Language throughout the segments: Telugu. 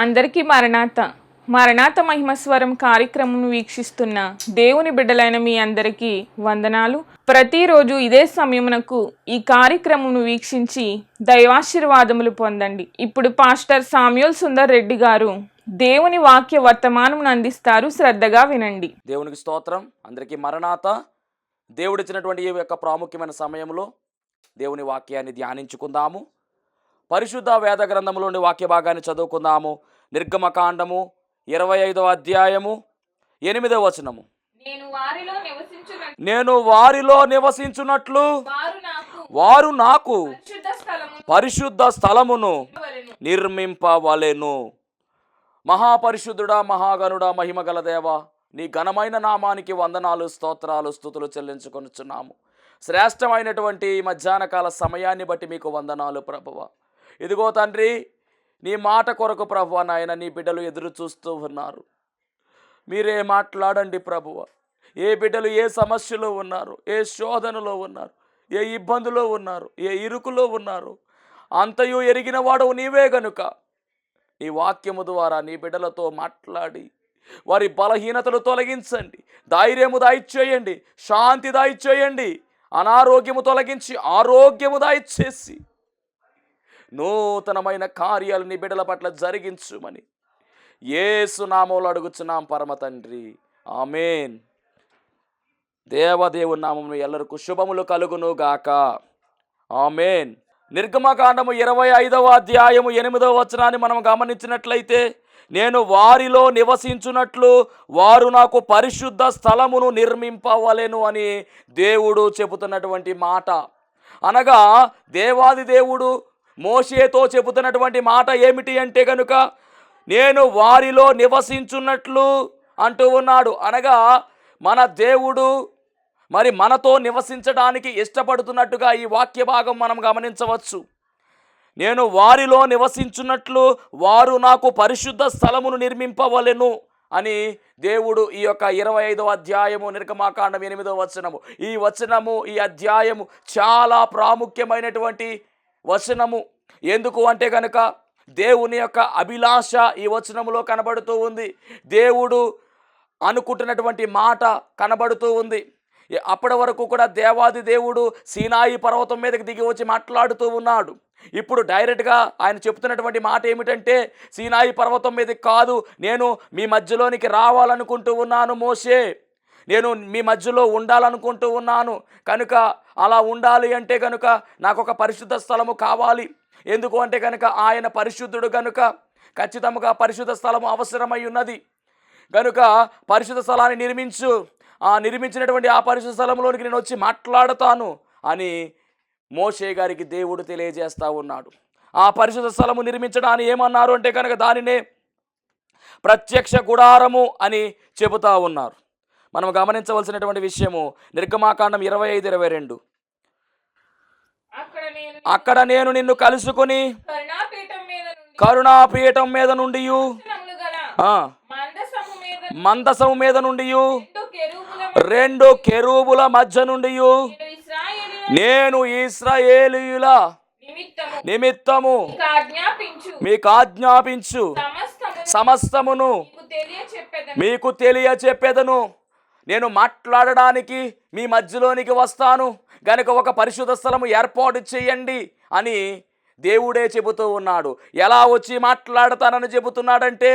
అందరికీ మరణాత మరణాత మహిమస్వరం కార్యక్రమం వీక్షిస్తున్న దేవుని బిడ్డలైన మీ అందరికీ వందనాలు. ప్రతిరోజు ఇదే సమయమునకు ఈ కార్యక్రమం వీక్షించి దైవాశీర్వాదములు పొందండి. ఇప్పుడు పాస్టర్ సామ్యూల్ సుందర్ రెడ్డి గారు దేవుని వాక్య వర్తమానం అందిస్తారు. శ్రద్ధగా వినండి. దేవునికి స్తోత్రం. అందరికీ మరణాత. దేవుడిచ్చినటువంటి ఈ యొక్క ప్రాముఖ్యమైన సమయంలో దేవుని వాక్యాన్ని ధ్యానించుకుందాము. పరిశుద్ధ వేద గ్రంథంలోని వాక్య భాగాన్ని చదువుకుందాము. నిర్గమకాండము 25వ అధ్యాయము 8వ వచనము. నేను వారిలో నివసించున్నట్లు వారు నాకు పరిశుద్ధ స్థలమును నిర్మింపవలెను. మహాపరిశుద్ధుడా, మహాగణుడా, మహిమగల దేవా, నీ ఘనమైన నామానికి వందనాలు, స్తోత్రాలు, స్తుతులు చెల్లించుకొనుచున్నాము. శ్రేష్టమైనటువంటి మధ్యాహ్న కాల సమయాన్ని బట్టి మీకు వందనాలు ప్రభువా. ఇదిగో తండ్రి, నీ మాట కొరకు ప్రభువా నాయన, నీ బిడ్డలు ఎదురు చూస్తూ ఉన్నారు. మీరే మాట్లాడండి ప్రభువా. ఏ బిడ్డలు ఏ సమస్యలో ఉన్నారు, ఏ శోధనలో ఉన్నారు, ఏ ఇబ్బందులో ఉన్నారు, ఏ ఇరుకులో ఉన్నారు, అంతయు ఎరిగిన వాడవు నీవే గనుక నీ వాక్యము ద్వారా నీ బిడ్డలతో మాట్లాడి వారి బలహీనతలు తొలగించండి, ధైర్యము దయచేయండి, శాంతి దయచేయండి, అనారోగ్యము తొలగించి ఆరోగ్యము దయచేసి నూతనమైన కార్యాలు నీ బిడ్డల పట్ల జరిగించుమని యేసు నామములో అడుగుచున్నాం పరమ తండ్రి, ఆమేన్. దేవదేవుని నామమున ఎల్లరికూ శుభములు కలుగును గాక, ఆమేన్. నిర్గమకాండము 25వ అధ్యాయము 8వ వచనాన్ని మనం గమనించినట్లయితే, నేను వారిలో నివసించున్నట్లు వారు నాకు పరిశుద్ధ స్థలమును నిర్మింపవలెను అని దేవుడు చెబుతున్నటువంటి మాట. అనగా దేవాది దేవుడు మోషేతో చెబుతున్నటువంటి మాట ఏమిటి అంటే కనుక, నేను వారిలో నివసించున్నట్లు అంటూ ఉన్నాడు. అనగా మన దేవుడు మరి మనతో నివసించడానికి ఇష్టపడుతున్నట్టుగా ఈ వాక్య భాగం మనం గమనించవచ్చు. నేను వారిలో నివసించున్నట్లు వారు నాకు పరిశుద్ధ స్థలమును నిర్మింపవలెను అని దేవుడు ఈ యొక్క 25వ అధ్యాయము నిర్గమకాండం 8వ వచనము, ఈ వచనము, ఈ అధ్యాయము చాలా ప్రాముఖ్యమైనటువంటి వచనము. ఎందుకు అంటే కనుక దేవుని యొక్క అభిలాష ఈ వచనములో కనబడుతూ ఉంది. దేవుడు అనుకుంటున్నటువంటి మాట కనబడుతూ ఉంది. అప్పటి వరకు కూడా దేవాది దేవుడు సీనాయి పర్వతం మీదకి దిగి వచ్చి మాట్లాడుతూ ఉన్నాడు. ఇప్పుడు డైరెక్ట్గా ఆయన చెప్తున్నటువంటి మాట ఏమిటంటే, సీనాయి పర్వతం మీదకి కాదు, నేను మీ మధ్యలోనికి రావాలనుకుంటూ ఉన్నాను మోషే, నేను మీ మధ్యలో ఉండాలనుకుంటూ ఉన్నాను. కనుక అలా ఉండాలి అంటే కనుక నాకు ఒక పరిశుద్ధ స్థలము కావాలి. ఎందుకు అంటే కనుక ఆయన పరిశుద్ధుడు కనుక ఖచ్చితంగా పరిశుద్ధ స్థలము అవసరమై ఉన్నది. కనుక పరిశుద్ధ స్థలాన్ని నిర్మించినటువంటి ఆ పరిశుద్ధ స్థలంలోనికి నేను వచ్చి మాట్లాడతాను అని మోషే గారికి దేవుడు తెలియజేస్తూ ఉన్నాడు. ఆ పరిశుద్ధ స్థలము నిర్మించడాన్ని ఏమన్నారు అంటే కనుక దానినే ప్రత్యక్ష గుడారము అని చెబుతూ ఉన్నారు. మనం గమనించవలసినటువంటి విషయము నిర్గమకాండం 25:22, అక్కడ నేను నిన్ను కలుసుకుని కరుణాపీఠం మీద నుండి మందసము మీద నుండి 2 కెరూబుల మధ్య నుండి నేను ఇశ్రాయేలీయుల నిమిత్తము మీకు ఆజ్ఞాపించు సమస్తమును మీకు తెలియచెప్పెదను. నేను మాట్లాడడానికి మీ మధ్యలోనికి వస్తాను గనుక ఒక పరిశుద్ధ స్థలము ఏర్పాటు చేయండి అని దేవుడే చెబుతూ ఉన్నాడు. ఎలా వచ్చి మాట్లాడతానని చెబుతున్నాడంటే,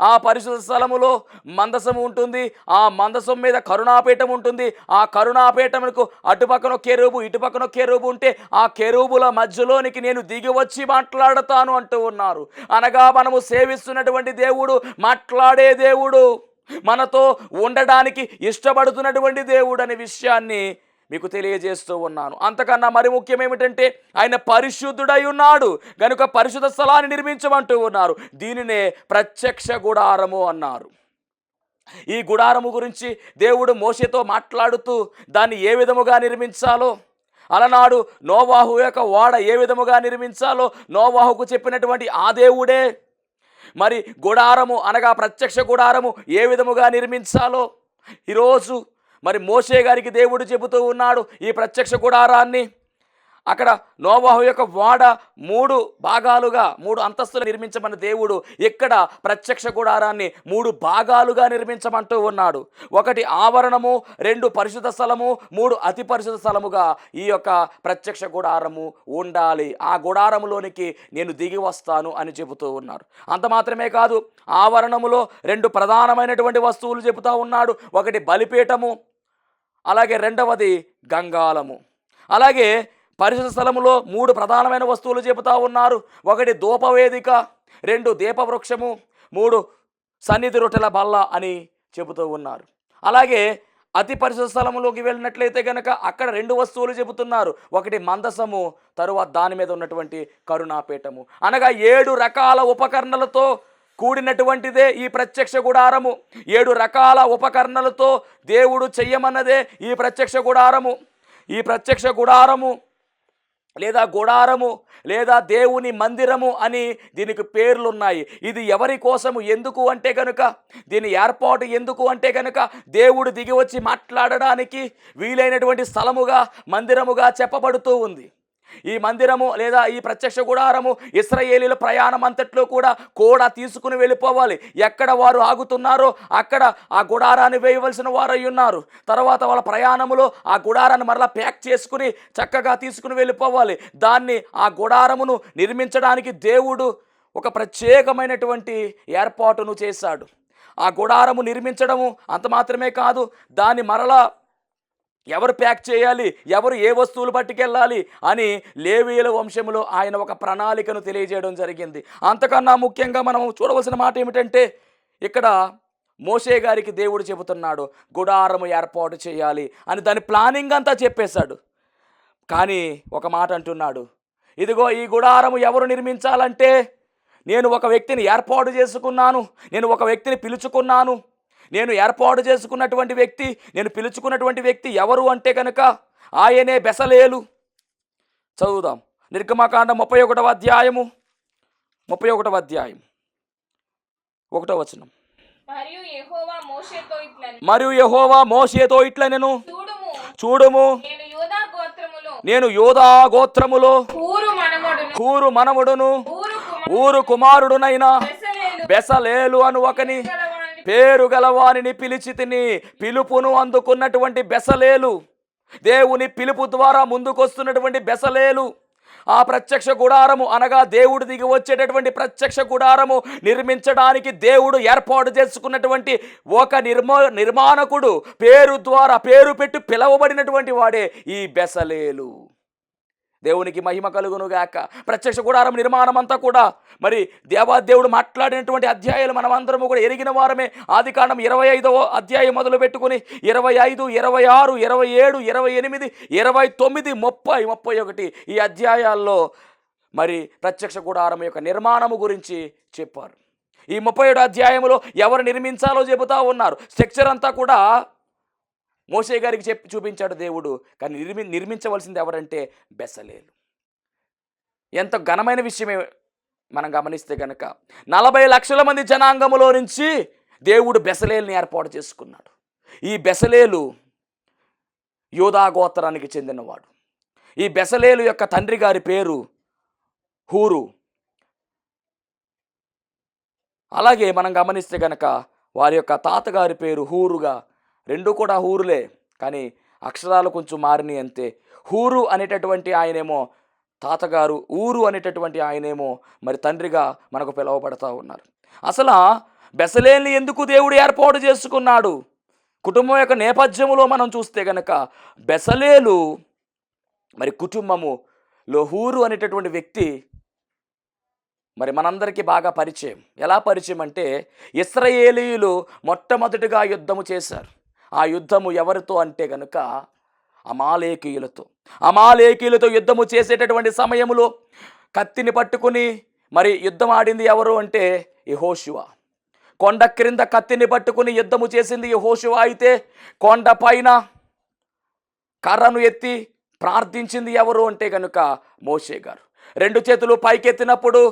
ఆ పరిశుద్ధ స్థలములో మందసము ఉంటుంది, ఆ మందసం మీద కరుణాపీఠం ఉంటుంది. ఆ కరుణాపీఠమునకు అటుపక్కన కెరూబు, ఇటుపక్కన కెరూబు ఉంటే ఆ కెరూబుల మధ్యలోనికి నేను దిగి వచ్చి మాట్లాడతాను అంటూ ఉన్నారు. అనగా మనము సేవిస్తున్నటువంటి దేవుడు మాట్లాడే దేవుడు, మనతో ఉండడానికి ఇష్టపడుతున్నటువంటి దేవుడు అనే విషయాన్ని మీకు తెలియజేస్తూ ఉన్నాను. అంతకన్నా మరి ముఖ్యం ఏమిటంటే, ఆయన పరిశుద్ధుడై ఉన్నాడు కనుక పరిశుద్ధ స్థలాన్ని నిర్మించమంటూ ఉన్నారు. దీనినే ప్రత్యక్ష గుడారము అన్నారు. ఈ గుడారము గురించి దేవుడు మోషేతో మాట్లాడుతూ దాన్ని ఏ విధముగా నిర్మించాలో, అలనాడు నోవాహు యొక్క ఓడ ఏ విధముగా నిర్మించాలో నోవాహుకు చెప్పినటువంటి ఆ దేవుడే మరి గుడారము అనగా ప్రత్యక్ష గుడారము ఏ విధముగా నిర్మించాలో ఈరోజు మరి మోషే గారికి దేవుడు చెబుతూ ఉన్నాడు. ఈ ప్రత్యక్ష గుడారాన్ని అక్కడ నోవాహు యొక్క ఓడ 3 భాగాలుగా 3 అంతస్తులు నిర్మించమన్న దేవుడు ఇక్కడ ప్రత్యక్ష గుడారాన్ని 3 భాగాలుగా నిర్మించమంటూ ఉన్నాడు. 1 ఆవరణము, 2 పరిశుద్ధ స్థలము, 3 అతి పరిశుద్ధ స్థలముగా ఈ యొక్క ప్రత్యక్ష గుడారము ఉండాలి. ఆ గుడారములోనికి నేను దిగి వస్తాను అని చెబుతూ ఉన్నారు. అంత మాత్రమే కాదు, ఆవరణములో 2 ప్రధానమైనటువంటి వస్తువులు చెబుతూ ఉన్నాడు. 1 బలిపీఠము, అలాగే 2వది గంగాళము. అలాగే పరిశుద్ధ స్థలములో 3 ప్రధానమైన వస్తువులు చెబుతూ ఉన్నారు. 1 ధూపవేదిక, 2 దీపవృక్షము, 3 సన్నిధి రొట్టెల బల్ల అని చెబుతూ ఉన్నారు. అలాగే అతి పరిశుద్ధ స్థలములోకి వెళ్ళినట్లయితే కనుక అక్కడ 2 వస్తువులు చెబుతున్నారు. 1 మందసము, తరువాత దాని మీద ఉన్నటువంటి కరుణాపీఠము. అనగా 7 రకాల ఉపకరణలతో కూడినటువంటిదే ఈ ప్రత్యక్ష గుడారము. 7 రకాల ఉపకరణలతో దేవుడు చెయ్యమన్నదే ఈ ప్రత్యక్ష గుడారము. ఈ ప్రత్యక్ష గుడారము లేదా గుడారము లేదా దేవుని మందిరము అని దీనికి పేర్లు ఉన్నాయి. ఇది ఎవరి కోసము, ఎందుకు అంటే కనుక, దీని ఏర్పాటు ఎందుకు అంటే కనుక దేవుడు దిగి వచ్చి మాట్లాడడానికి వీలైనటువంటి స్థలముగా, మందిరముగా చెప్పబడుతూ ఉంది. ఈ మందిరము లేదా ఈ ప్రత్యక్ష గుడారము ఇశ్రాయేలీల ప్రయాణం అంతట్లో కూడా తీసుకుని వెళ్ళిపోవాలి. ఎక్కడ వారు ఆగుతున్నారో అక్కడ ఆ గుడారాన్ని వేయవలసిన వారు అయి ఉన్నారు. తర్వాత వాళ్ళ ప్రయాణములో ఆ గుడారాన్ని మరలా ప్యాక్ చేసుకుని చక్కగా తీసుకుని వెళ్ళిపోవాలి. దాన్ని, ఆ గుడారమును నిర్మించడానికి దేవుడు ఒక ప్రత్యేకమైనటువంటి ఏర్పాటును చేశాడు. ఆ గుడారము నిర్మించడము అంత మాత్రమే కాదు, దాన్ని మరలా ఎవరు ప్యాక్ చేయాలి, ఎవరు ఏ వస్తువులు పట్టుకెళ్ళాలి అని లేవీయుల వంశంలో ఆయన ఒక ప్రణాళికను తెలియజేయడం జరిగింది. అంతకన్నా ముఖ్యంగా మనం చూడవలసిన మాట ఏమిటంటే, ఇక్కడ మోషే గారికి దేవుడు చెబుతున్నాడు గుడారము ఏర్పాటు చేయాలి అని. దాని ప్లానింగ్ అంతా చెప్పేశాడు. కానీ ఒక మాట అంటున్నాడు, ఇదిగో ఈ గుడారము ఎవరు నిర్మించాలంటే నేను ఒక వ్యక్తిని ఏర్పాటు చేసుకున్నాను, నేను ఒక వ్యక్తిని పిలుచుకున్నాను. నేను ఏర్పాటు చేసుకున్నటువంటి వ్యక్తి, నేను పిలుచుకున్నటువంటి వ్యక్తి ఎవరు అంటే కనుక ఆయనే బెసలేలు. చదువుదాం. నిర్గమకాండం 31వ అధ్యాయము 1వ వచనం. మరియు యెహోవా మోషేతో ఇట్లనెను, చూడుము నేను యూదా గోత్రములో హూరు మనముడును ఊరు కుమారుడునైన బెసలేలు అను ఒకని పేరు గలవానిని పిలిచి తిని. పిలుపును అందుకున్నటువంటి బెసలేలు, దేవుని పిలుపు ద్వారా ముందుకొస్తున్నటువంటి బెసలేలు, ఆ ప్రత్యక్ష గుడారము అనగా దేవుడు దిగి వచ్చేటటువంటి ప్రత్యక్ష గుడారము నిర్మించడానికి దేవుడు ఏర్పాటు చేసుకున్నటువంటి ఒక నిర్మాణకుడు, పేరు పెట్టి పిలవబడినటువంటి వాడే ఈ బెసలేలు. దేవునికి మహిమ కలుగునుగాక. ప్రత్యక్ష గుడారం నిర్మాణం అంతా కూడా మరి దేవాదేవుడు మాట్లాడినటువంటి అధ్యాయాలు మనం అందరము కూడా ఎరిగిన వారమే. ఆదికాండం 25వ అధ్యాయం మొదలు పెట్టుకుని 25, 26, 27, 28, 29, 30, 31 ఈ అధ్యాయాల్లో మరి ప్రత్యక్ష గుడారం యొక్క నిర్మాణము గురించి చెప్పారు. ఈ 37వ అధ్యాయంలో ఎవరు నిర్మించాలో చెబుతా ఉన్నారు. స్ట్రక్చర్ అంతా కూడా మోషే గారికి చెప్పి చూపించాడు దేవుడు. కానీ నిర్మించవలసింది ఎవరంటే బెసలేలు. ఎంత ఘనమైన విషయమే మనం గమనిస్తే కనుక 40 లక్షల మంది జనాంగములో నుంచి దేవుడు బెసలేలుని ఏర్పాటు చేసుకున్నాడు. ఈ బెసలేలు యూదా గోత్రానికి చెందినవాడు. ఈ బెసలేలు యొక్క తండ్రి గారి పేరు హూరు. అలాగే మనం గమనిస్తే కనుక వారి యొక్క తాతగారి పేరు హూరుగా. 2 కూడా హూరులే, కానీ అక్షరాలు కొంచెం మారినాయి అంతే. హూరు అనేటటువంటి ఆయనేమో తాతగారు, ఊరు అనేటటువంటి ఆయనేమో మరి తండ్రిగా మనకు పిలువబడతా ఉన్నారు. అసలు బెసలేల్ని ఎందుకు దేవుడు ఏర్పాటు చేసుకున్నాడు? కుటుంబం యొక్క నేపథ్యములో మనం చూస్తే కనుక బెసలేలు మరి కుటుంబములో హూరు అనేటటువంటి వ్యక్తి మరి మనందరికీ బాగా పరిచయం. ఎలా పరిచయం అంటే, ఇశ్రాయేలీయులు మొట్టమొదటిగా యుద్ధము చేశారు. ఆ యుద్ధము ఎవరితో అంటే కనుక అమాలేకీయులతో యుద్ధము చేసేటటువంటి సమయంలో కత్తిని పట్టుకుని మరి యుద్ధం ఆడింది ఎవరు అంటే యెహోషువ. కొండ క్రింద కత్తిని పట్టుకుని యుద్ధము చేసింది యెహోషువ అయితే, కొండ పైన కర్రను ఎత్తి ప్రార్థించింది ఎవరు అంటే కనుక మోషే గారు. 2 చేతులు పైకెత్తినప్పుడు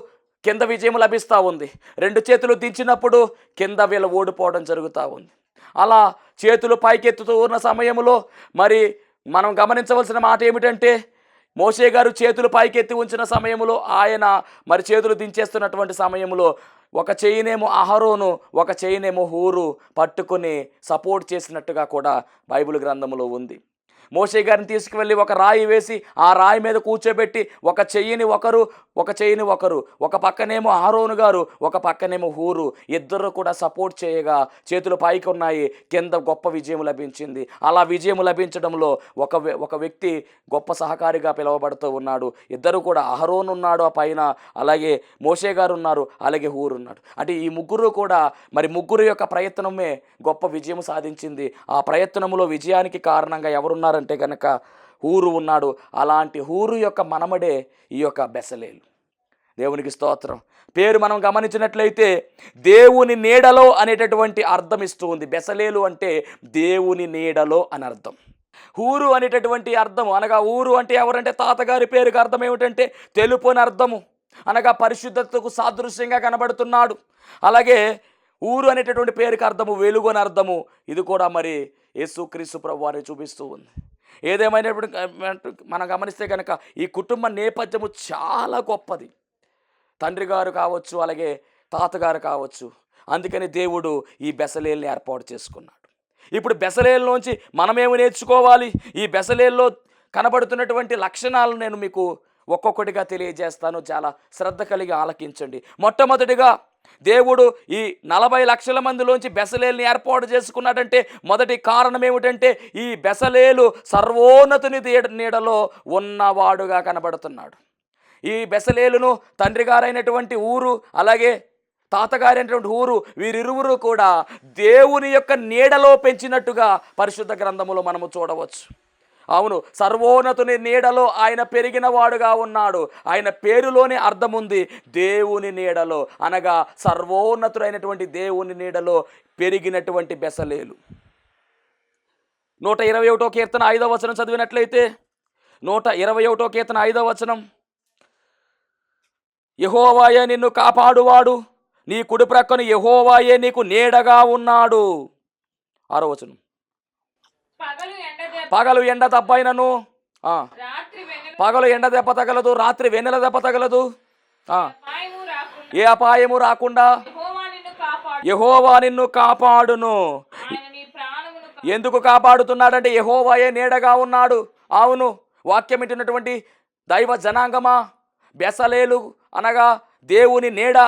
కింద విజయం లభిస్తూ ఉంది, 2 చేతులు దించినప్పుడు కింద వీళ్ళు ఓడిపోవడం జరుగుతూ ఉంది. అలా చేతులు పైకెత్తుతూ ఉన్న సమయంలో మరి మనం గమనించవలసిన మాట ఏమిటంటే, మోషే గారు చేతులు పైకెత్తి ఉంచిన సమయంలో ఆయన మరి చేతులు దించేస్తున్నటువంటి సమయంలో ఒక చెయ్యినేమో అహరోను, ఒక చెయ్యినేమో హూరు పట్టుకొని సపోర్ట్ చేసినట్టుగా కూడా బైబిల్ గ్రంథంలో ఉంది. మోషే గారిని తీసుకువెళ్ళి ఒక రాయి వేసి ఆ రాయి మీద కూర్చోబెట్టి ఒక చెయ్యిని ఒకరు, ఒక పక్కనేమో అహరోను గారు, ఒక పక్కనేమో హూరు, ఇద్దరు కూడా సపోర్ట్ చేయగా చేతులు పైకి ఉన్నాయి, కింద గొప్ప విజయం లభించింది. అలా విజయం లభించడంలో ఒక వ్యక్తి గొప్ప సహకారిగా పిలువబడుతూ ఉన్నాడు. ఇద్దరు కూడా, అహరోను ఉన్నాడు ఆ పైన, అలాగే మోషే గారు ఉన్నారు, అలాగే హూరు ఉన్నాడు. అంటే ఈ ముగ్గురు కూడా మరి ముగ్గురు యొక్క ప్రయత్నమే గొప్ప విజయం సాధించింది. ఆ ప్రయత్నంలో విజయానికి కారణంగా ఎవరున్నారంటే కనుక హూరు ఉన్నాడు. అలాంటి హూరు యొక్క మనమడే ఈ యొక్క బెసలేలు. దేవునికి స్తోత్రం. పేరు మనం గమనించినట్లయితే దేవుని నీడలో అనేటటువంటి అర్థం ఇస్తూ ఉంది. బెసలేలు అంటే దేవుని నీడలో అని అర్థం. హూరు అనేటటువంటి అర్థం అనగా, ఊరు అంటే ఎవరంటే తాతగారి పేరుకి అర్థం ఏమిటంటే తెలుపు అని అర్థము, అనగా పరిశుద్ధతకు సాదృశ్యంగా కనబడుతున్నాడు. అలాగే ఊరు అనేటటువంటి పేరుకి అర్థము వెలుగు అని అర్థము. ఇది కూడా మరి యేసుక్రీస్తు ప్రభువారిని చూపిస్తూ ఉంది. ఏదేమైనప్పుడు మనం గమనిస్తే కనుక ఈ కుటుంబ నేపథ్యము చాలా గొప్పది. తండ్రి గారు కావచ్చు, అలాగే తాతగారు కావచ్చు. అందుకని దేవుడు ఈ బెసలేల్ని ఏర్పాటు చేసుకున్నాడు. ఇప్పుడు బెసలేల్లోంచి మనమేమి నేర్చుకోవాలి? ఈ బెసలేల్లో కనబడుతున్నటువంటి లక్షణాలను నేను మీకు ఒక్కొక్కటిగా తెలియజేస్తాను. చాలా శ్రద్ధ కలిగి ఆలకించండి. మొట్టమొదటిగా దేవుడు ఈ 40 లక్షల మందిలోంచి బెసలేల్ని ఏర్పాటు చేసుకున్నాడంటే మొదటి కారణం ఏమిటంటే ఈ బెసలేలు సర్వోన్నతుని నీడలో ఉన్నవాడుగా కనబడుతున్నాడు. ఈ బెసలేలును తండ్రి గారైనటువంటి ఊరు, అలాగే తాతగారైనటువంటి ఊరు, వీరిరువురు కూడా దేవుని యొక్క నీడలో పెంచినట్టుగా పరిశుద్ధ గ్రంథములో మనము చూడవచ్చు. అవును, సర్వోన్నతుని నీడలో ఆయన పెరిగిన వాడుగా ఉన్నాడు. ఆయన పేరులోనే అర్థం ఉంది, దేవుని నీడలో, అనగా సర్వోన్నతుడైనటువంటి దేవుని నీడలో పెరిగినటువంటి బెసలేలు. 121 కీర్తన 5వ వచనం చదివినట్లయితే, 121 కీర్తన 5వ వచనం, యెహోవాయే నిన్ను కాపాడువాడు, నీ కుడి ప్రక్కన యెహోవాయే నీకు నీడగా ఉన్నాడు. 6వ వచనం, పగలు ఎండ దెబ్బైనను, పగలు ఎండ దెబ్బ తగలదు, రాత్రి వెన్నెల దెబ్బ తగలదు, ఏ అపాయము రాకుండా యెహోవా నిన్ను కాపాడును. ఎందుకు కాపాడుతున్నాడంటే యెహోవాయే నీడగా ఉన్నాడు. అవును, వాక్యం వింటున్నటువంటి దైవ జనాంగమా, బెసలేలు అనగా దేవుని నీడ,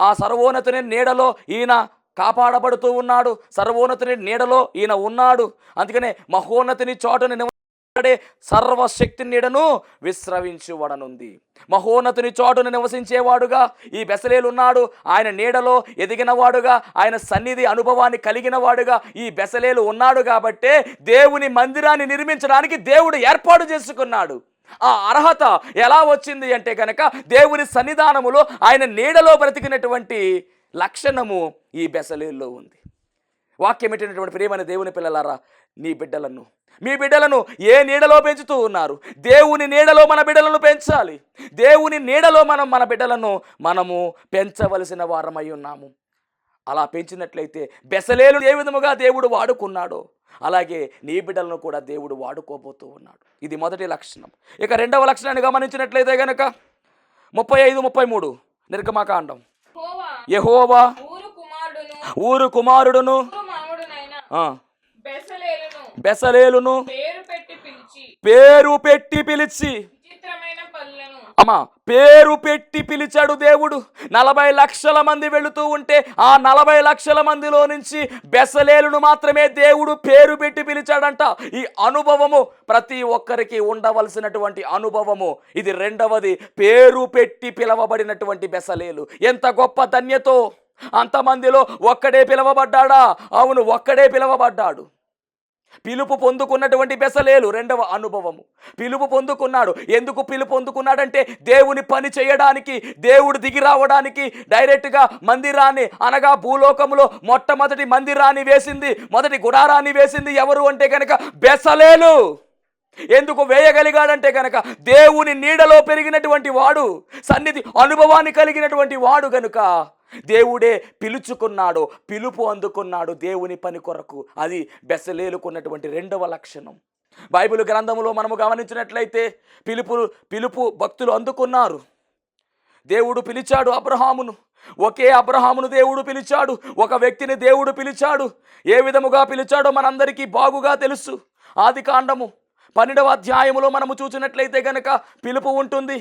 ఆ సర్వోన్నతుని నీడలో ఈయన కాపాడబడుతూ ఉన్నాడు. సర్వోన్నతుని నీడలో ఈయన ఉన్నాడు. అందుకనే మహోన్నతుని చోటుని నివసించే సర్వశక్తి నీడను విశ్రవించువడనుంది. మహోన్నతుని చోటును నివసించేవాడుగా ఈ బెసలేలు ఉన్నాడు. ఆయన నీడలో ఎదిగిన వాడుగా, ఆయన సన్నిధి అనుభవాన్ని కలిగిన వాడుగా ఈ బెసలేలు ఉన్నాడు. కాబట్టే దేవుని మందిరాన్ని నిర్మించడానికి దేవుడు ఏర్పాటు చేసుకున్నాడు. ఆ అర్హత ఎలా వచ్చింది అంటే కనుక దేవుని సన్నిధానములో ఆయన నీడలో బ్రతికినటువంటి లక్షణము ఈ బెసలేల్లో ఉంది. వాక్యం ఏంటంటే ప్రియమైన దేవుని పిల్లలారా, మీ బిడ్డలను ఏ నీడలో పెంచుతూ ఉన్నారు? దేవుని నీడలో మన బిడ్డలను పెంచాలి. దేవుని నీడలో మన బిడ్డలను మనము పెంచవలసిన వారమై ఉన్నాము. అలా పెంచినట్లయితే బెసలేలు ఏ విధముగా దేవుడు వాడుకున్నాడో అలాగే నీ బిడ్డలను కూడా దేవుడు వాడుకోబోతూ ఉన్నాడు. ఇది మొదటి లక్షణం. ఇక రెండవ లక్షణాన్ని గమనించినట్లయితే కనుక 35-33 నిర్గమకాండం, యెహోవా ఊరు కుమారుడును బెసలేలును పేరు పెట్టి పిలిచి, అమ్మా, పేరు పెట్టి పిలిచాడు దేవుడు. 40 లక్షల మంది వెళుతూ ఉంటే ఆ 40 లక్షల మందిలో నుంచి బెసలేలును మాత్రమే దేవుడు పేరు పెట్టి పిలిచాడంట. ఈ అనుభవము ప్రతి ఒక్కరికి ఉండవలసినటువంటి అనుభవము. ఇది రెండవది, పేరు పెట్టి పిలవబడినటువంటి బెసలేలు. ఎంత గొప్ప ధన్యతో! అంతమందిలో ఒక్కడే పిలవబడ్డాడా? అవును, ఒక్కడే పిలవబడ్డాడు. పిలుపు పొందుకున్నటువంటి బెసలేలు రెండవ అనుభవము. పిలుపు పొందుకున్నాడు. ఎందుకు పిలుపు పొందుకున్నాడంటే దేవుని పని చేయడానికి, దేవుడు దిగి రావడానికి. డైరెక్ట్గా మందిరాన్ని అనగా భూలోకములో మొట్టమొదటి మందిరాన్ని వేసింది, మొదటి గుడారాన్ని వేసింది ఎవరు అంటే కనుక బెసలేలు. ఎందుకు వేయగలిగాడంటే కనుక దేవుని నీడలో పెరిగినటువంటి వాడు, సన్నిధి అనుభవాన్ని కలిగినటువంటి వాడు గనుక దేవుడే పిలుచుకున్నాడు, పిలుపు అందుకున్నాడు దేవుని పని కొరకు. అది బెసలేలుకున్నటువంటి రెండవ లక్షణం. బైబిల్ గ్రంథంలో మనము గమనించినట్లయితే పిలుపు భక్తులు అందుకున్నారు. దేవుడు పిలిచాడు అబ్రహామును. ఒకే అబ్రహామును దేవుడు పిలిచాడు. ఒక వ్యక్తిని దేవుడు పిలిచాడు. ఏ విధముగా పిలిచాడో మనందరికీ బాగుగా తెలుసు. ఆదికాండము 12వ అధ్యాయములో మనము చూసినట్లయితే గనక పిలుపు ఉంటుంది.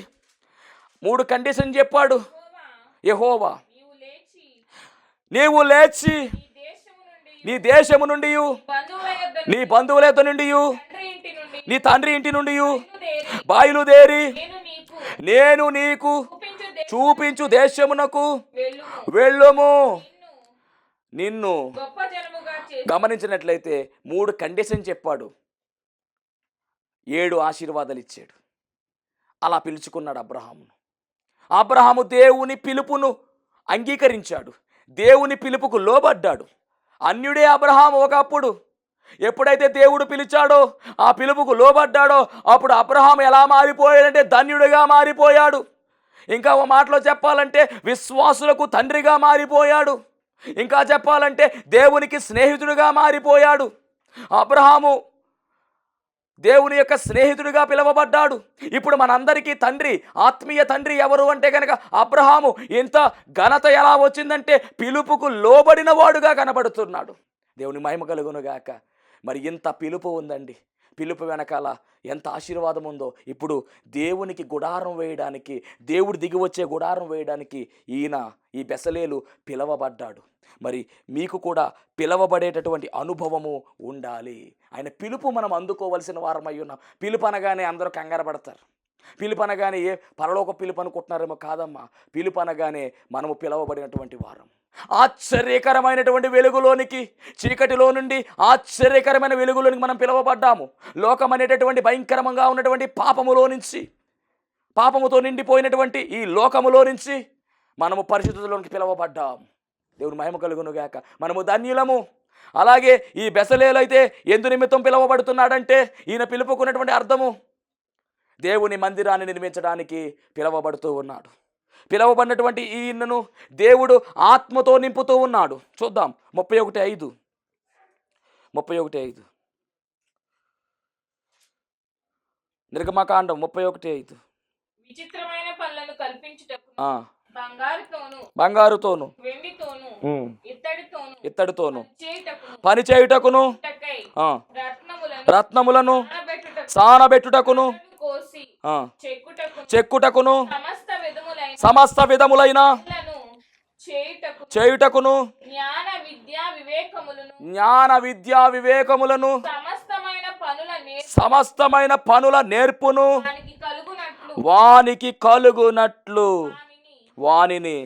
3 కండిషన్ చెప్పాడు. యెహోవా నీవు లేచి నీ దేశము నుండి, నీ బంధువుల యొద్ద నుండి, నీ తండ్రి ఇంటి నుండి బయలుదేరి నేను నీకు చూపించు దేశమునకు వెళ్ళుము. నిన్ను గమనించినట్లయితే 3 కండిషన్ చెప్పాడు. 7 ఆశీర్వాదాలు ఇచ్చాడు. అలా పిలుచుకున్నాడు అబ్రహామును. అబ్రహాము దేవుని పిలుపును అంగీకరించాడు. దేవుని పిలుపుకు లోబడ్డాడు. అన్యుడే అబ్రహాము ఒకప్పుడు. ఎప్పుడైతే దేవుడు పిలిచాడో, ఆ పిలుపుకు లోబడ్డాడో, అప్పుడు అబ్రహాము ఎలా మారిపోయాడంటే ధన్యుడిగా మారిపోయాడు. ఇంకా ఓ మాటలో చెప్పాలంటే విశ్వాసులకు తండ్రిగా మారిపోయాడు. ఇంకా చెప్పాలంటే దేవునికి స్నేహితుడిగా మారిపోయాడు. అబ్రహాము దేవుని యొక్క స్నేహితుడిగా పిలువబడ్డాడు. ఇప్పుడు మనందరికీ తండ్రి, ఆత్మీయ తండ్రి ఎవరు అంటే కనుక అబ్రహాము. ఇంత ఘనత ఎలా వచ్చిందంటే పిలుపుకు లోబడిన వాడుగా కనబడుతున్నాడు. దేవుని మహిమ కలుగునుగాక. మరి ఇంత పిలుపు ఉందండి. పిలుపు వెనకాల ఎంత ఆశీర్వాదం ఉందో. ఇప్పుడు దేవునికి గుడారం వేయడానికి, దేవుడు దిగి వచ్చే గుడారం వేయడానికి ఈ బెసలేలు పిలవబడ్డాడు. మరి మీకు కూడా పిలవబడేటటువంటి అనుభవము ఉండాలి. ఆయన పిలుపు మనం అందుకోవలసిన వారమై ఉన్నాం. పిలుపు అనగానే అందరూ కంగారు పడతారు. పిలుపు అనగానే పరలోక పిలుపు అనుకుంటున్నారేమో. కాదమ్మా, పిలుపు అనగానే మనము పిలవబడినటువంటి వారం. ఆశ్చర్యకరమైనటువంటి వెలుగులోనికి, చీకటిలో నుండి ఆశ్చర్యకరమైన వెలుగులోనికి మనం పిలవబడ్డాము. లోకం అనేటటువంటి భయంకరంగా ఉన్నటువంటి పాపములో నుంచి, పాపముతో నిండిపోయినటువంటి ఈ లోకములో నుంచి మనము పరిశుద్ధులోనికి పిలవబడ్డాము. దేవుని మహిమ కలుగునుగాక. మనము ధన్యులము. అలాగే ఈ బెసలేలు అయితే ఎందు నిమిత్తం పిలవబడుతున్నాడంటే ఈయన పిలుపుకున్నటువంటి అర్థము దేవుని మందిరాన్ని నిర్మించడానికి పిలవబడుతూ ఉన్నాడు. పిలవబడినటువంటి ఈయనను దేవుడు ఆత్మతో నింపుతూ ఉన్నాడు. చూద్దాం 31:5 నిర్గమకాండం 31:5. విచిత్రమైన పనులను కల్పించుటకు బంగారుతోను ఇత్తడితోను పని చేయుటకును రత్నములను సానబెట్టుటకును చెక్కుటకును సమస్త విధములైన చేయుటకును జ్ఞాన విద్యా వివేకములను సమస్తమైన పనుల నేర్పును వానికి కలుగునట్లు వానిని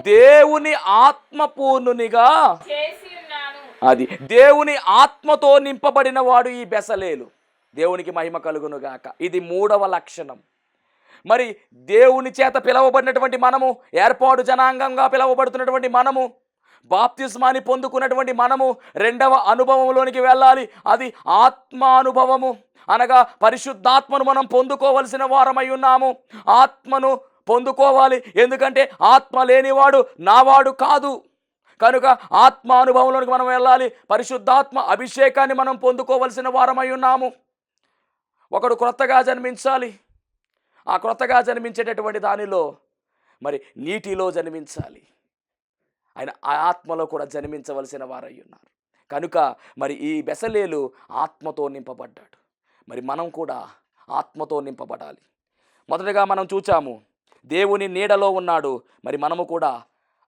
దేవుని ఆత్మపూర్ణునిగా అది దేవుని ఆత్మతో నింపబడిన వాడు ఈ బెసలేలు. దేవునికి మహిమ కలుగునుగాక. ఇది 3వ లక్షణం. మరి దేవుని చేత పిలవబడినటువంటి మనము, ఏర్పాటు జనాంగంగా పిలవబడుతున్నటువంటి మనము, బాప్తిస్మాని పొందుకున్నటువంటి మనము 2వ అనుభవంలోనికి వెళ్ళాలి. అది ఆత్మానుభవము. అనగా పరిశుద్ధాత్మను మనం పొందుకోవలసిన వారమై ఉన్నాము. ఆత్మను పొందుకోవాలి. ఎందుకంటే ఆత్మ లేనివాడు నావాడు కాదు. కనుక ఆత్మానుభవంలోనికి మనం వెళ్ళాలి. పరిశుద్ధాత్మ అభిషేకాన్ని మనం పొందుకోవలసిన వారమై ఉన్నాము. ఒకడు క్రొత్తగా జన్మించాలి. ఆ క్రొత్తగా జన్మించేటటువంటి దానిలో మరి నీటిలో జన్మించాలి. ఆయన ఆ ఆత్మలో కూడా జన్మించవలసిన వారై ఉన్నారు. కనుక మరి ఈ బెసలేలు ఆత్మతో నింపబడ్డాడు. మరి మనం కూడా ఆత్మతో నింపబడాలి. మొదటగా మనం చూచాము దేవుని నీడలో ఉన్నాడు. మరి మనము కూడా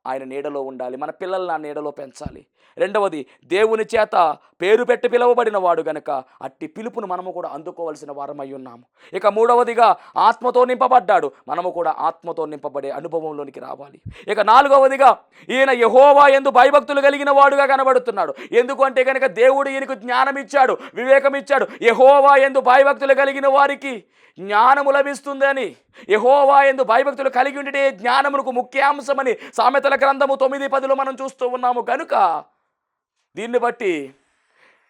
ఆయన నీడలో ఉండాలి. మన పిల్లల్ని ఆ నీడలో పెంచాలి. రెండవది, దేవుని చేత పేరు పెట్టి పిలువబడిన వాడు గనుక అట్టి పిలుపును మనము కూడా అందుకోవలసిన వారమై ఉన్నాము. ఇక మూడవదిగా ఆత్మతో నింపబడ్డాడు. మనము కూడా ఆత్మతో నింపబడే అనుభవంలోనికి రావాలి. ఇక నాలుగవదిగా ఈయన యెహోవా యందు భయభక్తులు కలిగిన వాడుగా కనబడుతున్నాడు. ఎందుకంటే కనుక దేవుడు ఈయనకు జ్ఞానం ఇచ్చాడు, వివేకం ఇచ్చాడు. యెహోవా యందు భయభక్తులు కలిగిన వారికి జ్ఞానము లభిస్తుందని, యెహోవా యందు భయభక్తులు కలిగి ఉండే జ్ఞానమునకు ముఖ్యాంశమని సామెతల గ్రంథము 9:10 మనం చూస్తూ ఉన్నాము. కనుక దీన్ని బట్టి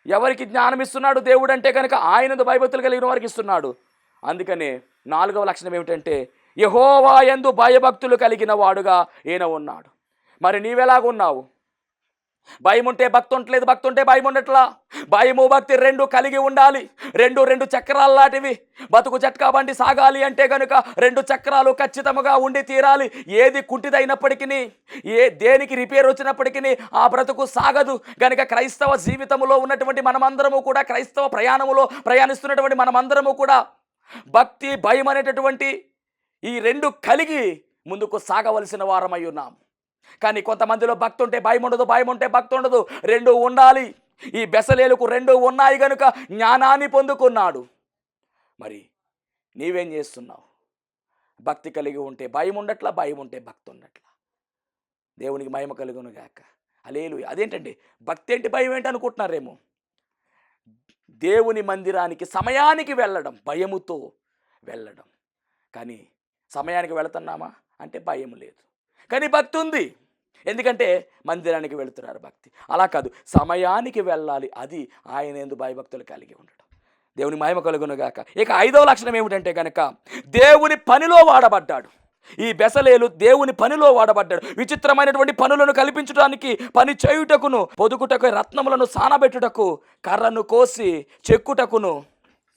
ఎవరికి జ్ఞానం ఇస్తున్నాడు దేవుడు అంటే కనుక ఆయనతో భయభక్తులు కలిగిన వారికి ఇస్తున్నాడు. అందుకనే 4వ లక్షణం ఏమిటంటే యెహోవా యందు భయభక్తులు కలిగిన వాడుగా ఈయన ఉన్నాడు. మరి నీవెలాగున్నావు? భయం ఉంటే భక్తి ఉండట్లేదు, భక్తి ఉంటే భయం ఉండట్లా. భయము భక్తి రెండు కలిగి ఉండాలి. రెండు చక్రాలు లాంటివి. బతుకు జట్కా బండి సాగాలి అంటే కనుక రెండు చక్రాలు ఖచ్చితంగా ఉండి తీరాలి. ఏది కుంటిదైనప్పటికీ, దేనికి రిపేర్ వచ్చినప్పటికీ ఆ బ్రతుకు సాగదు. కనుక క్రైస్తవ జీవితంలో ఉన్నటువంటి మనమందరము కూడా, క్రైస్తవ ప్రయాణములో ప్రయాణిస్తున్నటువంటి మనమందరము కూడా భక్తి భయం అనేటటువంటి ఈ రెండు కలిగి ముందుకు సాగవలసిన వారమై ఉన్నాం. కానీ కొంతమందిలో భక్తి ఉంటే భయం ఉండదు, భయం ఉంటే భక్తి ఉండదు. రెండు ఉండాలి. ఈ బెసలేలుకు రెండు ఉన్నాయి కనుక జ్ఞానాన్ని పొందుకున్నాడు. మరి నీవేం చేస్తున్నావు? భక్తి కలిగి ఉంటే భయం ఉండట్లా, భయం ఉంటే భక్తి ఉండట్లా. దేవునికి మహిమ కలుగును గాక. హల్లెలూయా. అదేంటండి భక్తి ఏంటి భయం ఏంటి అనుకుంటున్నారేమో. దేవుని మందిరానికి సమయానికి వెళ్ళడం, భయముతో వెళ్ళడం. కానీ సమయానికి వెళుతున్నామా అంటే భయం లేదు, కానీ భక్తి ఉంది. ఎందుకంటే మందిరానికి వెళుతున్నారు. భక్తి అలా కాదు, సమయానికి వెళ్ళాలి. అది ఆయన యందు భయభక్తులు కలిగి ఉండడం. దేవుని మహిమ కలుగును గాక. ఇక 5వ లక్షణం ఏమిటంటే కనుక దేవుని పనిలో వాడబడ్డాడు. ఈ బెసలేలు దేవుని పనిలో వాడబడ్డాడు. విచిత్రమైనటువంటి పనులను కల్పించడానికి, పని చేయుటకును, పొదుగుటకు, రత్నములను సానబెట్టుటకు, కర్రను కోసి చెక్కుటకును,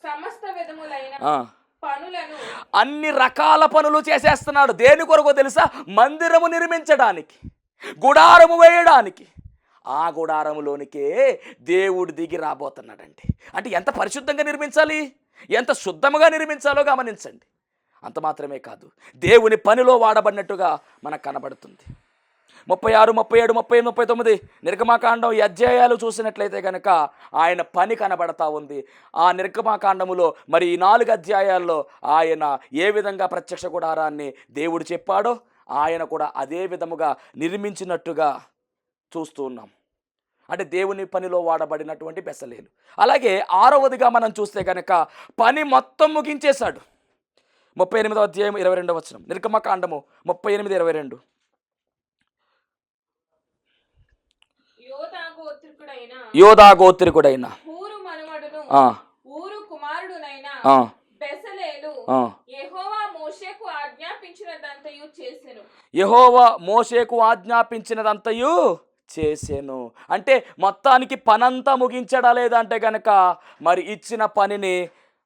సమస్త విధములైన పనులను, అన్ని రకాల పనులు చేసేస్తున్నాడు. దేని కొరకు తెలుసా? మందిరము నిర్మించడానికి, గుడారము వేయడానికి. ఆ గుడారములోనికే దేవుడు దిగి రాబోతున్నాడండి. అంటే ఎంత పరిశుద్ధంగా నిర్మించాలి, ఎంత శుద్ధముగా నిర్మించాలో గమనించండి. అంత మాత్రమే కాదు, దేవుని పనిలో వాడబడినట్టుగా మనకు కనబడుతుంది. 36, 37, 38, 39 నిర్గమాకాండం ఈ అధ్యాయాలు చూసినట్లయితే కనుక ఆయన పని కనబడతా ఉంది. ఆ నిర్గమాకాండములో మరి ఈ 4 అధ్యాయాల్లో ఆయన ఏ విధంగా ప్రత్యక్ష గుడారాన్ని దేవుడు చెప్పాడో ఆయన కూడా అదే విధముగా నిర్మించినట్టుగా చూస్తూ ఉన్నాం. అంటే దేవుని పనిలో వాడబడినటువంటి బెసలేలు. అలాగే 6వదిగా మనం చూస్తే కనుక పని మొత్తం ముగించేశాడు. 38వ అధ్యాయం 22వ వచనం, నిర్గమకాండము 38:22. యోధా గోత్రికుడైన హూరు మనుమడును, ఊరు కుమారుడునైన బెసలేలు యెహోవా మోషేకు ఆజ్ఞాపించినదంతయు చేసెను. యెహోవా మోషేకు ఆజ్ఞాపించినదంతయు చేసెను. అంటే మొత్తానికి పనంతా ముగించడా లేదంటే కనుక మరి ఇచ్చిన పనిని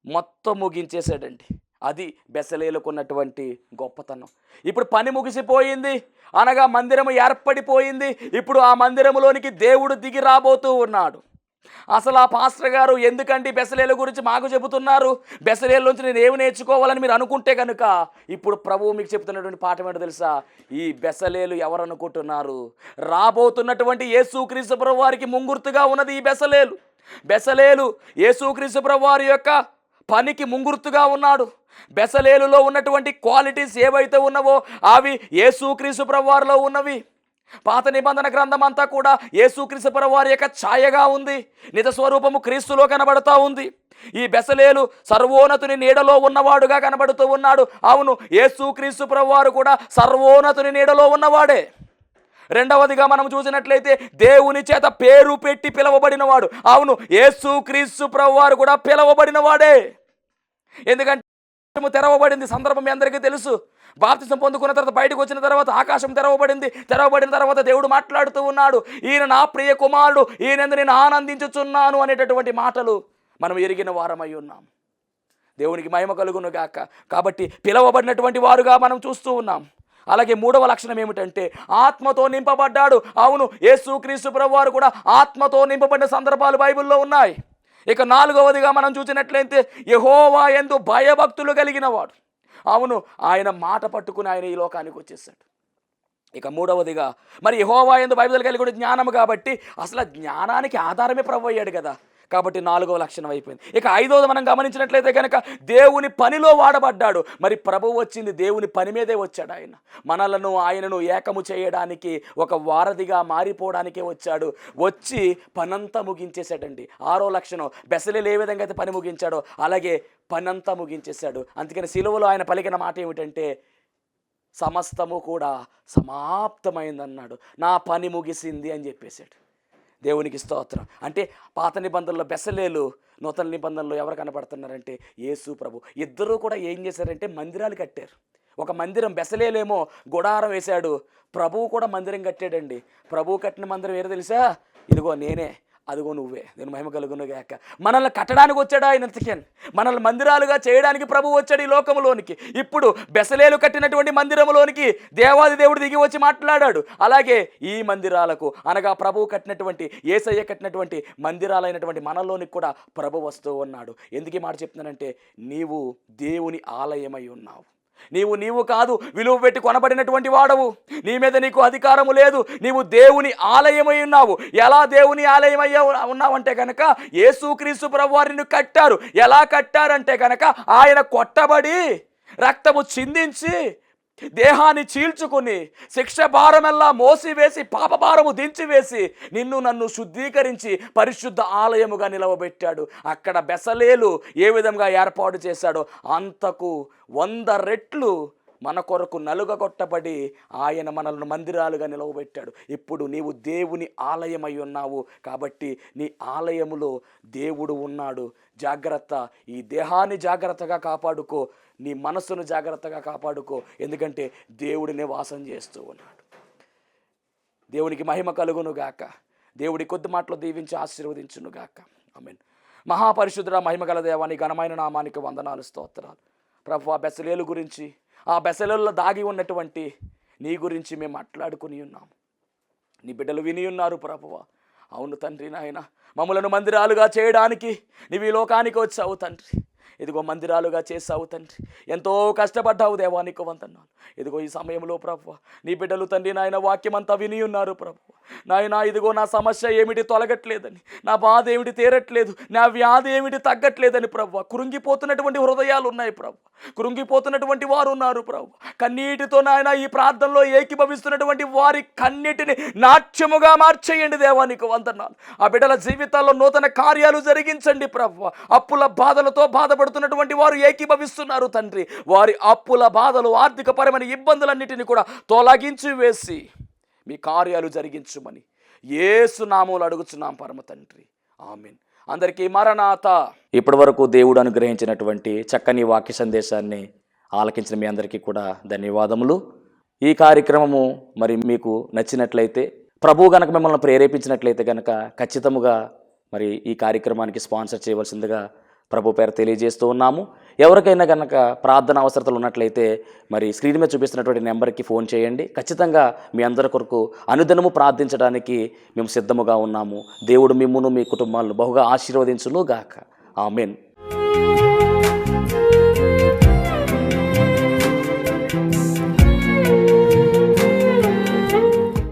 మొత్తం ముగించేశాడండి. అది బెసలేలుకు ఉన్నటువంటి గొప్పతనం. ఇప్పుడు పని ముగిసిపోయింది, అనగా మందిరము ఏర్పడిపోయింది. ఇప్పుడు ఆ మందిరములోనికి దేవుడు దిగి రాబోతూ ఉన్నాడు. అసలు ఆ పాస్టర్ గారు ఎందుకంటే బెసలేలు గురించి మాకు చెబుతున్నారు, బెసలేలులోంచి నేను ఏమి నేర్చుకోవాలని మీరు అనుకుంటే కనుక ఇప్పుడు ప్రభువు మీకు చెప్తున్నటువంటి పాఠం ఏంటో తెలుసా? ఈ బెసలేలు ఎవరు అనుకుంటున్నారు? రాబోతున్నటువంటి యేసుక్రీస్తు ప్రభువు వారికి ముంగుర్తుగా ఉన్నది ఈ బెసలేలు. బెసలేలు యేసుక్రీస్తు ప్రభువు వారి యొక్క పనికి ముంగుర్తుగా ఉన్నాడు. బెసలేలులో ఉన్నటువంటి క్వాలిటీస్ ఏవైతే ఉన్నవో అవి యేసుక్రీస్తు ప్రభువారిలో ఉన్నవి. పాత నిబంధన గ్రంథం అంతా కూడా యేసుక్రీస్తు ప్రభువారి యొక్క ఛాయగా ఉంది. నిజ స్వరూపము క్రీస్తులో కనబడుతూ ఉంది. ఈ బెసలేలు సర్వోన్నతుని నీడలో ఉన్నవాడుగా కనబడుతూ ఉన్నాడు. అవును, యేసుక్రీస్తు ప్రభువారు కూడా సర్వోన్నతుని నీడలో ఉన్నవాడే. రెండవదిగా మనం చూసినట్లయితే దేవుని చేత పేరు పెట్టి పిలవబడినవాడు. అవును, యేసుక్రీస్తు ప్రభువారు కూడా పిలవబడినవాడే. ఎందుకంటే తెరవబడింది. సందర్భం మీ అందరికీ తెలుసు. బాప్తిసం పొందుకున్న తర్వాత బయటకు వచ్చిన తర్వాత ఆకాశం తెరవబడింది. తెరవబడిన తర్వాత దేవుడు మాట్లాడుతూ ఉన్నాడు, ఈయన నా ప్రియ కుమారుడు, ఈయనందు నేను ఆనందించుచున్నాను అనేటటువంటి మాటలు మనం ఎరిగిన వారమై ఉన్నాం. దేవునికి మహిమ కలుగును గాక. కాబట్టి పిలవబడినటువంటి వారుగా మనం చూస్తూ ఉన్నాం. అలాగే 3వ లక్షణం ఏమిటంటే ఆత్మతో నింపబడ్డాడు. అవును, యేసుక్రీస్తు ప్రభువారు కూడా ఆత్మతో నింపబడిన సందర్భాలు బైబిల్లో ఉన్నాయి. ఇక 4వదిగా మనం చూసినట్లయితే యెహోవా యందు భయభక్తులు కలిగిన వాడు. అవును, ఆయన మాట పట్టుకుని ఆయన ఈ లోకానికి వచ్చేసాడు. ఇక 3వదిగా మరి యెహోవా యందు భయభక్తులు కలిగి జ్ఞానం, కాబట్టి అసలు జ్ఞానానికి ఆధారమే ప్రభువు అయ్యాడు కదా. కాబట్టి 4వ లక్షణం అయిపోయింది. ఇక 5వది మనం గమనించినట్లయితే కనుక దేవుని పనిలో వాడబడ్డాడు. మరి ప్రభువు వచ్చింది దేవుని పని మీదే వచ్చాడు. ఆయనను ఆయనను ఏకము చేయడానికి, ఒక వారధిగా మారిపోవడానికే వచ్చాడు. వచ్చి పనంతా ముగించేశాడండి. 6వ లక్షణం, బెసలేలు ఏ విధంగా అయితే పని ముగించాడో అలాగే పనంతా ముగించేశాడు. అందుకని సిలువలో ఆయన పలికిన మాట ఏమిటంటే సమస్తము కూడా సమాప్తమైందన్నాడు. నా పని ముగిసింది అని చెప్పేశాడు. దేవునికి స్తోత్రం. అంటే పాత నిబంధనలో బెసలేలు, నూతన నిబంధనలో ఎవరు కనపడుతున్నారంటే యేసు ప్రభు. ఇద్దరూ కూడా ఏం చేశారంటే మందిరాలు కట్టారు. ఒక మందిరం బెసలేలేమో గుడారం వేశాడు, ప్రభువు కూడా మందిరం కట్టాడండి. ప్రభువు కట్టిన మందిరం ఏదో తెలుసా? ఇదిగో నేనే, అదిగో నువ్వే. నేను మహిమ కలుగునుగాక. మనల్ని కట్టడానికి వచ్చాడు ఆయన, మనల్ని మందిరాలుగా చేయడానికి ప్రభువు వచ్చాడు ఈ లోకంలోనికి. ఇప్పుడు బెసలేలు కట్టినటువంటి మందిరంలోనికి దేవాది దేవుడు దిగి వచ్చి మాట్లాడాడు. అలాగే ఈ మందిరాలకు అనగా ప్రభువు కట్టినటువంటి, యేసయ్య కట్టినటువంటి మందిరాలైనటువంటి మనలోనికి కూడా ప్రభు వస్తూ ఉన్నాడు. ఎందుకు ఈ మాట చెప్తున్నానంటే, నీవు దేవుని ఆలయమై ఉన్నావు. నీవు కాదు, విలువ పెట్టి కొనబడినటువంటి వాడవు. నీ మీద నీకు అధికారము లేదు. నీవు దేవుని ఆలయమై ఉన్నావు. ఎలా దేవుని ఆలయమయ్యా ఉన్నావంటే కనుక, యేసుక్రీస్తు ప్రభువారిని కట్టారు. ఎలా కట్టారంటే కనుక, ఆయన కొట్టబడి రక్తము చిందించి దేహాన్ని చీల్చుకుని శిక్ష భారమెల్లా మోసివేసి పాపభారము దించివేసి నిన్ను నన్ను శుద్ధీకరించి పరిశుద్ధ ఆలయముగా నిలవబెట్టాడు. అక్కడ బెసలేలు ఏ విధంగా ఏర్పాటు చేశాడో అంతకు 100 రెట్లు మన కొరకు నలుగగొట్టబడి ఆయన మనల్ని మందిరాలుగా నిలవబెట్టాడు. ఇప్పుడు నీవు దేవుని ఆలయమై ఉన్నావు. కాబట్టి నీ ఆలయములో దేవుడు ఉన్నాడు. జాగ్రత్త, ఈ దేహాన్ని జాగ్రత్తగా కాపాడుకో, నీ మనస్సును జాగ్రత్తగా కాపాడుకో. ఎందుకంటే దేవుడి నివాసం చేస్తూ ఉన్నాడు. దేవునికి మహిమ కలుగునుగాక. దేవుడి కొద్ది మాటలు దీవించి ఆశీర్వదించునుగాక. ఆమేన్. మహాపరిశుద్ధుడా, మహిమగల దేవా, నీ ఘనమైన నామానికి వందనాలు, స్తోత్రాలు. ప్రభువా, బెసలేలు గురించి, ఆ బెసలేల్లో దాగి ఉన్నటువంటి నీ గురించి మేము మాట్లాడుకుని ఉన్నాము. నీ బిడ్డలు విని ఉన్నారు ప్రభువా. అవును తండ్రి, నాయన మమ్మలను మందిరాలుగా చేయడానికి నీవు ఈ లోకానికి వచ్చావు తండ్రి. ఇదిగో మందిరాలుగా చేసావు తండ్రి. ఎంతో కష్టపడ్డావు దేవా, నీకు వందనాలు. ఇదిగో ఈ సమయంలో ప్రభువా, నీ బిడ్డలు తండ్రి నాయన వాక్యం అంతా విని ఉన్నారు ప్రభువా. నాయన ఇదిగో నా సమస్య ఏమిటి తొలగట్లేదని, నా బాధ ఏమిటి తీరట్లేదు, నా వ్యాధి ఏమిటి తగ్గట్లేదని ప్రభువా కృంగిపోతున్నటువంటి హృదయాలు ఉన్నాయి ప్రభువా. కృంగిపోతున్నటువంటి వారు ఉన్నారు ప్రభువా. కన్నీటితో నాయన ఈ ప్రార్థనలో ఏకీభవిస్తున్నటువంటి వారి కన్నీటిని నాట్యముగా మార్చేయండి దేవా, నీకు వందనాలు. ఆ బిడ్డల జీవితాల్లో నూతన కార్యాలు జరిగించండి ప్రభువా. అప్పుల బాధలతో బాధపడుతున్నటువంటి వారు ఏకీభవిస్తున్నారు తండ్రి. వారి అప్పుల బాధలు, ఆర్థిక పరమైన ఇబ్బందులన్నిటిని కూడా తొలగించి వేసి మీ కార్యాలు జరిగించుమని యేసు నామములో అడుగుచున్నాం పరమ తండ్రి. ఆమేన్. అందరికీ మరణాత. ఇప్పటి వరకు దేవుడు అనుగ్రహించినటువంటి చక్కని వాక్య సందేశాన్ని ఆలకించిన మీ అందరికీ కూడా ధన్యవాదములు. ఈ కార్యక్రమము మరి మీకు నచ్చినట్లయితే, ప్రభువు గనక మిమ్మల్ని ప్రేరేపించినట్లయితే కనుక ఖచ్చితముగా మరి ఈ కార్యక్రమానికి స్పాన్సర్ చేయవలసిందిగా ప్రభు పేరు తెలియజేస్తూ ఉన్నాము. ఎవరికైనా కనుక ప్రార్థన అవసరతలు ఉన్నట్లయితే మరి స్క్రీన్ మీద చూపిస్తున్నటువంటి నెంబర్కి ఫోన్ చేయండి. ఖచ్చితంగా మీ అందరి కొరకు అనుదినము ప్రార్థించడానికి మేము సిద్ధముగా ఉన్నాము. దేవుడు మిమ్మును మీ కుటుంబాలను బహుగా ఆశీర్వదించును గాక. ఆమేన్.